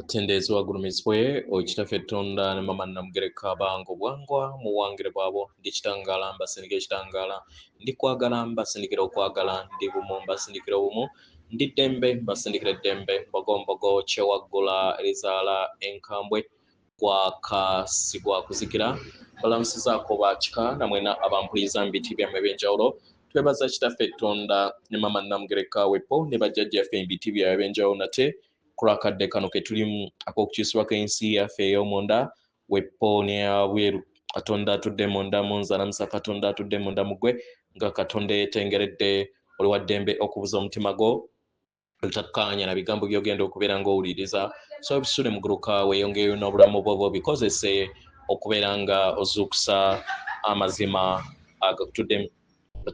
Attendezi wagulumizibwe okitaffe Tonda ne mama Namugereka bango bwangwa mu bwangire bwabo ndi kitangala mbasindikira ekitangala ndi kwagala mbasindikira okwagala ndi bumu mbasindikira obumu ndi ddembe mbasindikira eddembe mbogombogo kyewaggula erizaala enkambwe gwakasigwa kuzikira balamusizaako bakika namwena abampuliza mu biti byammwe ebyenjawulo twebaza kitaffe Tonda ne mama Namugereka wepo ne bajjajjaffe mu biti byabwe ebyenjawulo nate kurakadde kano ke tulimu ak'okukyusibwako ensi yaffe ey'omunda wepo n'eyabweru Katonda atudde munda mu nzalamusa Katonda atudde munda mu ggwe nga Katonda yeetengeredde oli wa ddembe okubuza omutima gwo otakkaanya na bigambo by'ogenda okubeera ng'owuliriza so ebisule mu guluka weeyongeyo n'obulamu bwo bikozese okubeera nga ozuukusa amazima agakutuddemu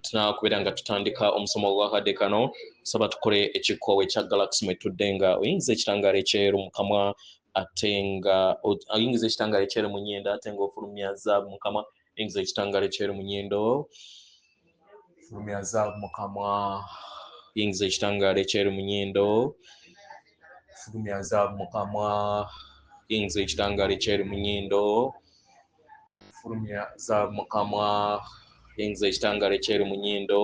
tunakubeera nga tutandika omusomo gw'akadde kano saba tukole ekikoowe ekya Galaxy mwe tudde nga oyingiza ekitangaala ekyeru mu kamwa ate nga oyingiza ekitangaala ekyeru mu nnyindo ate nga ofulumya zaabu mu kamwa oyingiza ekitangaala ekyeru mu nnyindo fulumya zaabu mu kamwa oyingiza ekitangaala ekyeru mu nnyindo fulumya zaabu mu kamwa oyingiza ekitangaala ekyeru mu nnyindo fulumya zaabu mu kamwa oyingiza ekitangaala ekyeru mu nnyindo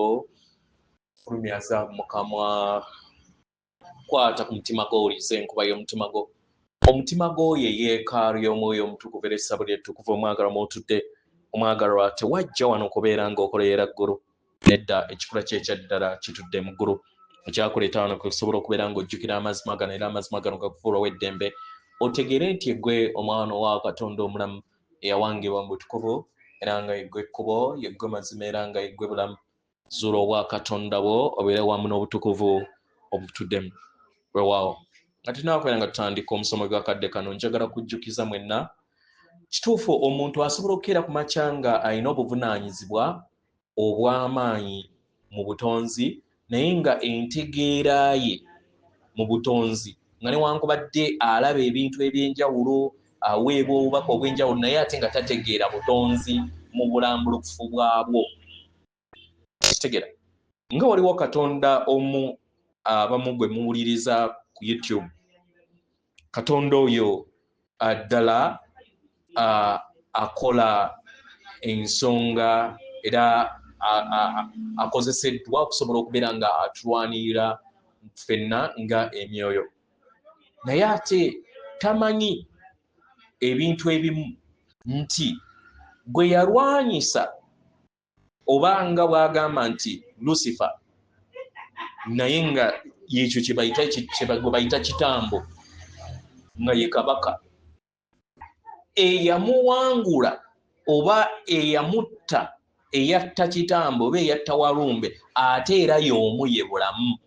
fulumya zaabu mu kamwa kwata ku mutima gwo owulirize enkuba y'omutima gwo omutima gwo ye yeekaalu y'omwoyo omutukuvu era essabo lyettukuvu omwagalwa mw'otudde omwagalwa tewajja wano kubeera ng'okoleera ggulu nedda ekikula kye ekyaddala kitudde mu ggulu ekyakuleeta wano kusobola okubeera ng'ojjukira amazima gano era amazima gano gakufuula ow'eddembe otegeere nti eggwe omwana wa Katonda omulamu eyawangibwa mu butukuvu era nga yeggwe ekkubo yeggwe mazima era nga yeggwe bulamu zuula obwa Katonda bwo obeere wamu n'obutukuvu obutuddemu weewaawo nga tunaakubeera nga tutandika omusomo gw'akadde kano njagala kujjukiza mwenna kituufu omuntu asobola okukeera ku makya nga alina obuvunaanyizibwa obw'amaanyi mu butonzi naye nga entegeera ye mu butonzi nga newankubadde alaba ebintu eby'enjawulo aweebwa obubaka obw'enjawulo naye ate nga tategeera butonzi mu bulambulukufu bwabwo kitegeera nga waliwo Katonda omu abamu gwe muwuliriza ku YouTube Katonda oyo ddala akola ensonga era akozeseddwa okusobola okubeera nga atulwanirira ffenna nga emyoyo naye ate tamanyi ebintu ebimu nti gwe yalwanyisa oba nga bw'agamba nti Lucifer naye nga yekyo kye bayita kitambo nga ye kabaka eyamuwangula oba eyamutta eyatta kitambo oba eyatta walumbe ate era y'omu ye bulamu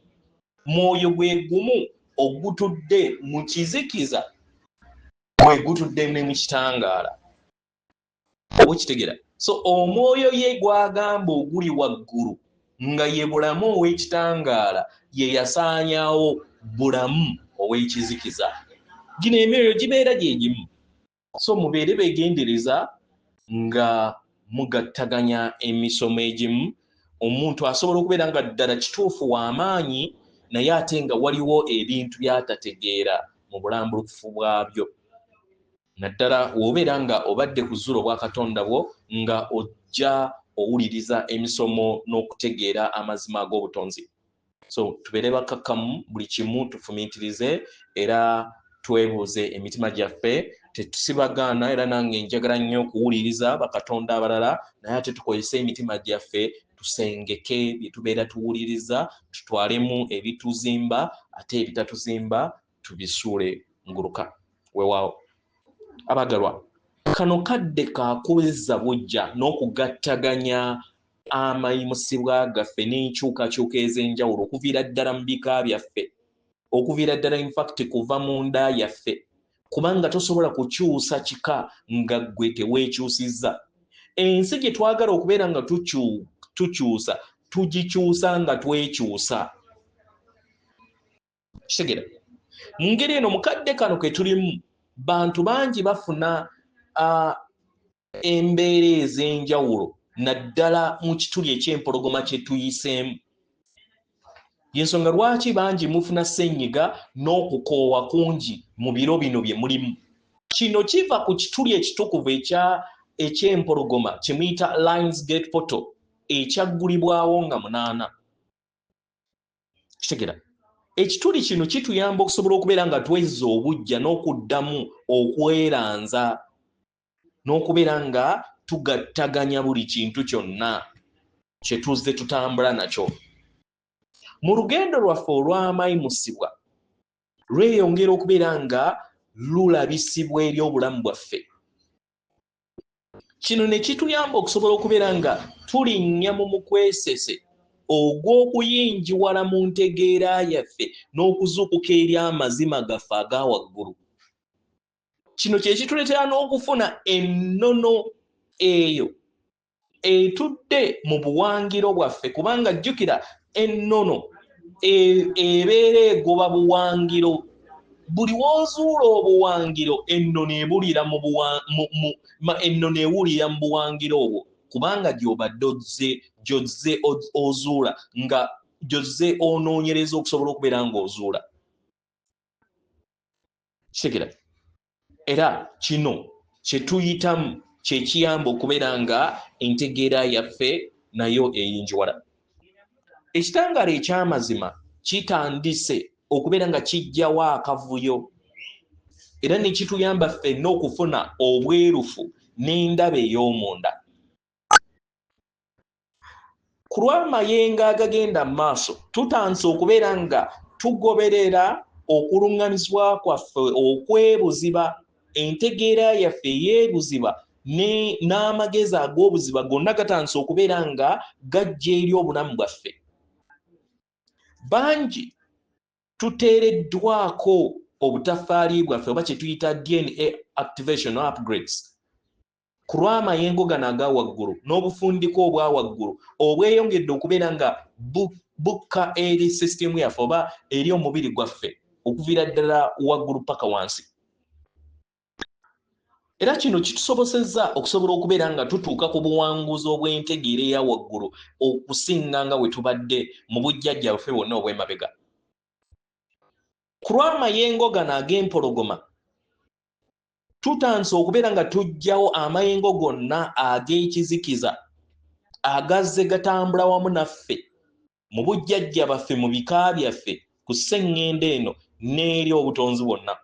mwoyo gwe gumu ogutudde mu kizikiza gwe gutudde ne mu kitangaala oba okitegeera so omwoyo ye gwagamba oguli waggulu nga ye bulamu ow'ekitangaala ye yasaanyaawo bulamu ow'ekizikiza gino emyoyo gibeera gye gimu so mubeere beegendereza nga mugattaganya emisomo egimu omuntu asobola okubeera nga ddala kituufu w'amaanyi naye ate nga waliwo ebintu by'atategeera mu bulambulukufu bwabyo naddala w'obeera nga obadde ku zuula obwa Katonda bwo nga ojja owuliriza emisomo n'okutegeera amazima ag'obutonzi so tubeere bakkakkamu buli kimu tufumiitirize era twebuuze emitima gyaffe tetusibagaana era nange njagala nnyo okuwuliriza bakatonda abalala naye ate tukozese emitima gyaffe tusengeke bye tubeera tuwuliriza tutwalemu ebituzimba ate ebitatuzimba tubisuule nguluka weewaawo abagalwa kano kadde kakuweza bujja n'okugattaganya amayimusibwa gaffe n'enkyukakyuka ez'enjawulo okuviira ddala mu bika byaffe okuviira ddala infact kuva mu nda yaffe kubanga tosobola kukyusa kika nga ggwe teweekyusizza ensi gye twagala okubeera nga tukyusa tugikyusa nga twekyusa kitegeera mu ngeri eno mukadde kano ke tulimu bantu bangi bafuna embeera ez'enjawulo naddala mu kituli eky'empologoma kye tuyiseemu yensonga lwaki bangi mufuna ssenyiga n'okukoowa kungi mu biro bino bye mulimu. Kino kiva ku kituli ekitukuvu eky'empologoma kimuyita Lionsgate Portal ekyaggulibwawo nga 8. Kitegera ekituli kino kituyamba okusobola okubeera nga twezza obujja n'okuddamu okweranza n'okubeera nga tugattaganya buli kintu kyonna kye tuzze tutambula nakyo. Mu lugendo lwaffe olw'amayimusibwa lweyongera okubeera nga lulabisibwa eri obulamu bwaffe. Kino ne kituyamba okusobola okubeera nga tulinnya mu mukwesese ogw'okuyinjiwala mu ntegeera yaffe n'okuzuukuka eri amazima gaffe aga waggulu. Kino kye kituleetera n'okufuna ennono eyo etudde mu buwangiro bwaffe, kubanga jjukira ennono ebeera egoba buwangiro. Buli w'ozuula obuwangiro ennono ewulira mu buwangiro obwo, kubanga gy'obadde gy'ozze ozuula nga gy'ozze onoonyereza okusobola okubeera ng'ozuula. Kitegera era kino kye tuyitamu kye kiyamba okubeera nga entegeera yaffe nayo eyinjiwala. Ekitangaala eky'amazima kitandise okubeera nga kijjawo akavuyo era ne kituyamba ffenna okufuna obwerufu n'endaba ey'omunda. Ku lw'amayengo agagenda mu maaso tutandise okubeera nga tugoberera okuluŋŋamizibwa kwaffe okwebuziba, entegeera yaffe ey'ebuziba n'amagezi ag'obuziba gonna gatandise okubeera nga gajja eri obulamu bwaffe. Bangi tuteereddwako obutafaali bwaffe oba kye tuyita DNA activation upgrades ku lw'amayengo gano aga waggulu n'obufundiko obwa waggulu obweyongedde okubeera nga bukka eri sisitimu yaffe oba eri omubiri gwaffe okuviira ddala waggulu paka wansi. Era kino kitusobosezza okusobola okubeera nga tutuuka ku buwanguzi obw'entegeera eya waggulu okusinga nga we tubadde mu bujjajja bwaffe bwonna obw'emabega. Ku lw'amayengo gano ag'empologoma tutandise okubeera nga tuggyawo amayengo gonna ag'ekizikiza agazze gatambula wamu naffe mu bujjajja baffe mu bika byaffe ku sseŋŋendo eno n'eri obutonzi bwonna,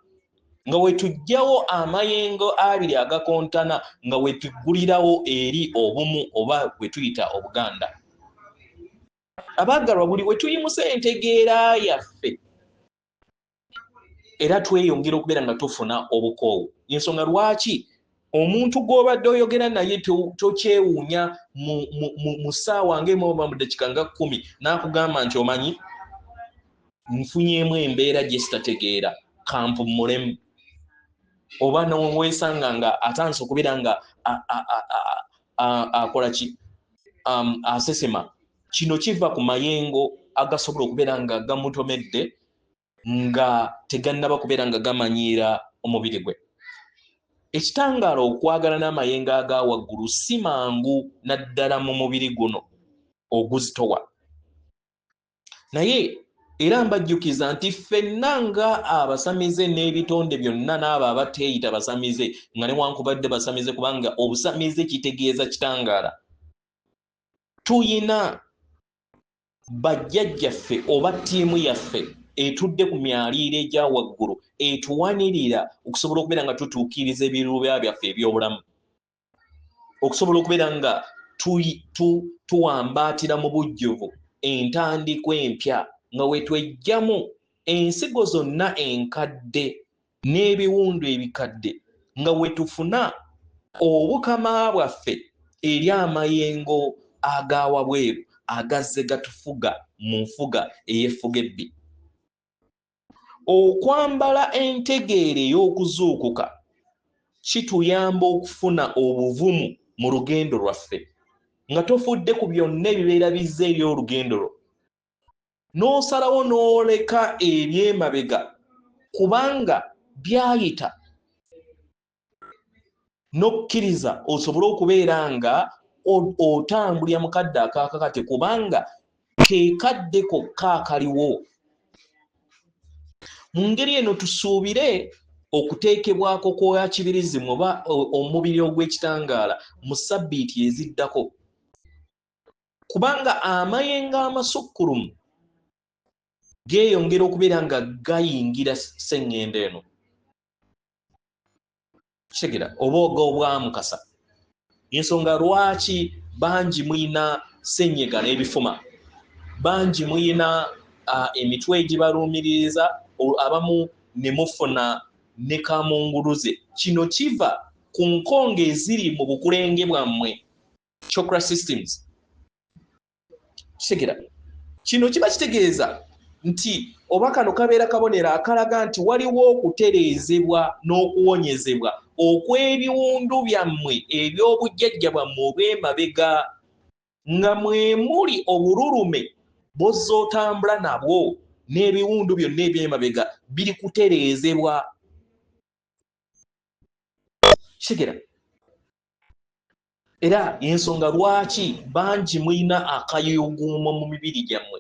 nga we tuggyawo amayengo abiri agakontana nga we tuggulirawo eri obumu oba we tuyita Obuganda. Abaagalwa, buli we tuyimusa entegeera yaffe era tweyongera okubeera nga tufuna obukoowu. Ensonga lwaki omuntu gw'obadde oyogera naye tokyewuunya mu ssaawa ng'emu oba mu ddakiika nga 10 n'akugamba nti omanyi nfunyemu embeera gye sitategeera kampumulemu, oba n'owesanga nga atandise okubeera nga akola ki asesema. Kino kiva ku mayengo agasobola okubeera nga gamutomedde nga tegannaba kubeera nga gamanyiira omubiri gwe. Ekitangaala okwagala n'amayengo aga waggulu si mangu naddala mu mubiri guno oguzitowa, naye era mbajjukiza nti ffenna nga abasamize n'ebitonde byonna n'abo abateeyita basamize nga newankubadde basamize, kubanga obusamize kitegeeza kitangaala, tuyina bajjajjaffe oba ttiimu yaffe etudde ku myaliiro egya waggulu etuwanirira okusobola okubeera nga tutuukiriza ebiruubirirwa byaffe eby'obulamu, okusobola okubeera nga tuwambaatira mu bujjuvu entandikwa empya nga we twejjamu ensigo zonna enkadde n'ebiwundu ebikadde, nga we tufuna obukama bwaffe eri amayengo aga wabweru agazze gatufuga mu nfuga ey'effuga ebbi. Okwambala entegeera ey'okuzuukuka kituyamba okufuna obuvumu mu lugendo lwaffe, nga tofudde ku byonna ebibeera bizze eri olugendo lwo, n'osalawo n'oleka eby'emabega kubanga byayita, n'okkiriza osobole okubeera nga otambulira mu kadde akaakakate, kubanga keekadde kokka akaliwo. Mu ngeri eno tusuubire okuteekebwako kwoya kibirizimu oba omubiri ogw'ekitangaala mu ssabbiiti eziddako, kubanga amayengo amasukkulumu geeyongera okubeera nga gayingira sseŋŋendo eno. Kitegera oba obwamukasa. Ensonga lwaki bangi muyina ssenyiga n'ebifuma, bangi muyina emitwe egibaluumiriza, abamu ne mufuna ne kamunguluze. Kino kiva ku nkonge eziri mu bukulenge bwammwe, chakra systems. Kitegera kino kiba kitegeeza nti oba kano kabeera kabonero akalaga nti waliwo okutereezebwa n'okuwonyezebwa okw'ebiwundu byammwe eby'obujjajja bwammwe obw'emabega, nga mwe muli obululume bozza otambula nabwo n'ebiwundu byonna eby'emabega biri kutereezebwa. Kitegera era ensonga lwaki bangi muyina akayuguumo mu mibiri gyammwe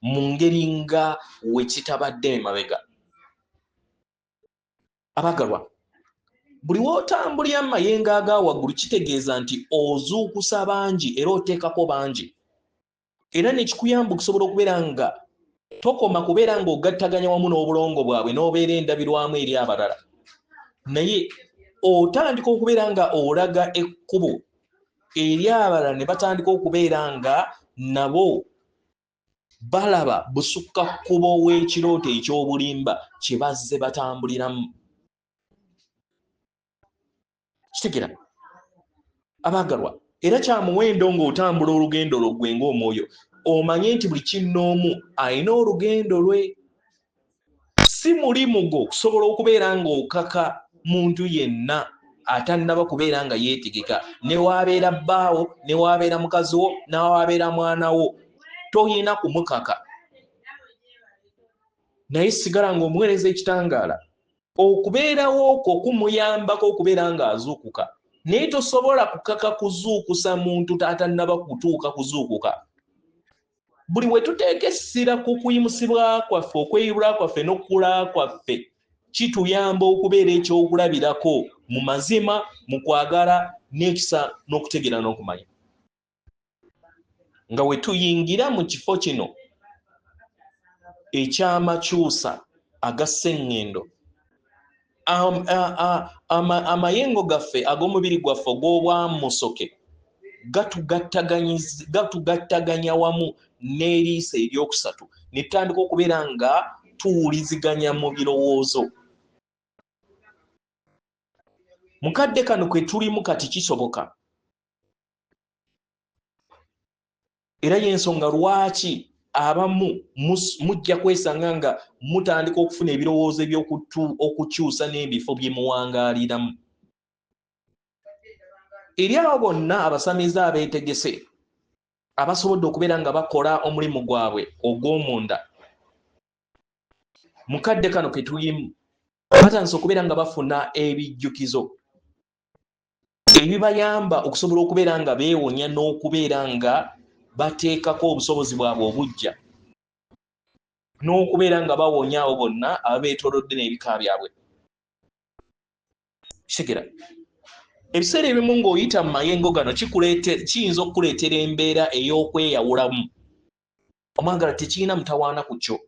mu ngeri nga we kitabadde emabega. Abagalwa, buli w'otambulira amayengo aga waggulu kitegeeza nti ozuukusa bangi era oteekako bangi, era nekikuyamba okusobola okubeera nga tokoma kubeera nga ogattaganya wamu n'obulongo bwabwe n'obeera endabirwamu eri abalala, naye otandika okubeera nga olaga ekkubo eri abalala ne batandika okubeera nga nabo balaba busukka kkubo w'ekirooto eky'obulimba kye bazze batambuliramu. Kitegera abaagalwa, era kya muwendo ng'otambula olugendo lwo ggwe ng'omwoyo omanye nti buli kinnoomu alina olugendo lwe. Si mulimu gwo okusobola okubeera ng'okaka muntu yenna atannaba kubeera nga yeetegeka, ne waabeera bbaawo, ne waabeera mukazi wo, ne waabeera mwana wo, toyina kumukaka. Naye sigala ng'omuweereza ekitangaala, okubeerawo okwo kumuyambako okubeera ng'azuukuka, naye tosobola kukaka kuzuukusa muntu atannaba kutuuka kuzuukuka. Buli we tuteeka essira ku kuyimusibwa kwaffe, okweyibula kwaffe n'okukula kwaffe, kituyamba okubeera ekyokulabirako mu mazima, mu kwagala n'ekisa n'okutegeera n'okumanya. Nga we tuyingira mu kifo kino eky'amakyusa aga sseŋŋendo, amayengo gaffe ag'omubiri gwaffe ogw'obwamusoke gatugattaganya wamu n'eriiso eryokusatu, ne tutandika okubeera nga tuwuliziganya mu birowoozo. Mukadde kano kwe tulimu kati kisoboka, era y'ensonga lwaki abamu mujja kwesanga nga mutandika okufuna ebirowoozo okukyusa n'ebifo bye muwangaaliramu. Eri abo bonna abasamize abeetegese abasobodde okubeera nga bakola omulimu gwabwe ogw'omunda, mukadde kano ke tulimu batandise okubeera nga bafuna ebijjukizo ebibayamba okusobola okubeera nga beewonya n'okubeera nga bateekako obusobozi bwabwe obujja, n'okubeera nga bawonya abo bonna ababeetoolodde n'ebika byabwe. Kitegera ebiseera ebimu ng'oyita mu mayengo gano kiyinza okukuleetera embeera ey'okweyawulamu. Omwagala tekirina mutawaana ku kyo.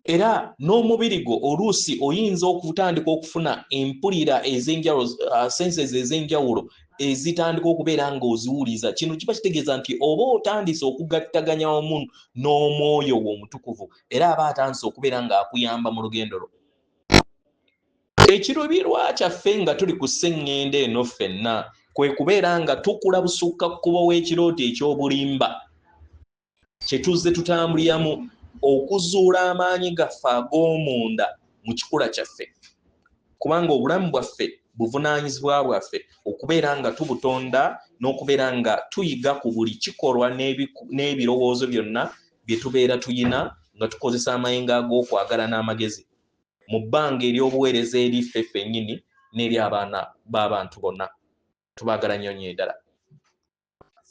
Era n'omubiri gwo oluusi oyinza okutandika okufuna empulira ez'enjawulo, senses ez'enjawulo ezitandika okubeera ng'oziwuliza. Kino kiba kitegeeza nti oba otandise okugattaganya wamu n'omwoyo wo omutukuvu, era aba atandise okubeera ng'akuyamba mu lugendo lwo. Ekirubirwa kyaffe nga tuli ku sseŋŋendo eno ffenna kwe kubeera nga tukula busukka kkubo w'ekirooto eky'obulimba kye tuzze tutambuliramu okuzuula amaanyi gaffe ag'omunda mu kikula kyaffe, kubanga obulamu bwaffe buvunaanyizibwa bwaffe okubeera nga tubutonda n'okubeera nga tuyiga ku buli kikolwa n'ebirowoozo byonna bye tubeera tuyina nga tukozesa amayengo ag'okwagala n'amagezi mu bbanga ery'obuweereza eri ffe ffennyini n'eri abaana b'abantu bonna. Tubaagala nnyo nnyo ddala.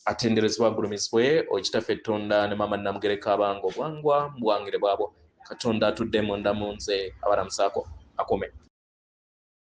atenderezebwa agulumizibwe okitaffe ettonda ne mama Namugereka abange obwangwa mu buwangire bwabo. Katonda atudde munda mu nze abalamusaako akome.